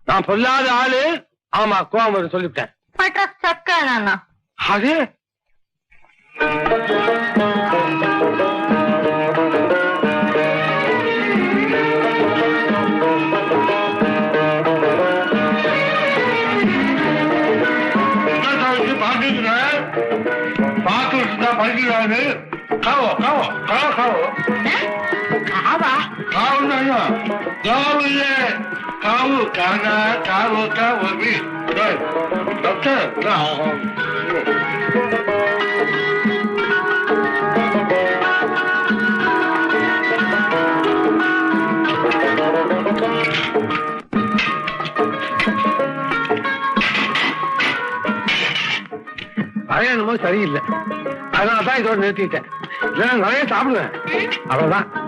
நான் பொல்லாத ஆளு. ஆமா, கோவம் சொல்லிவிட்டேன். அது படிக்கிறாரு. காவோ காவோ காவோ காவோ காவா காவு காவு இல்ல காவு காகா காவோ காவோ டாக்டர். பழைய என்னமோ சரியில்லை, அதனாலதான் இதோட நிறுத்திட்டேன். நிறைய சாப்பிடுவேன், அவ்வளவுதான்.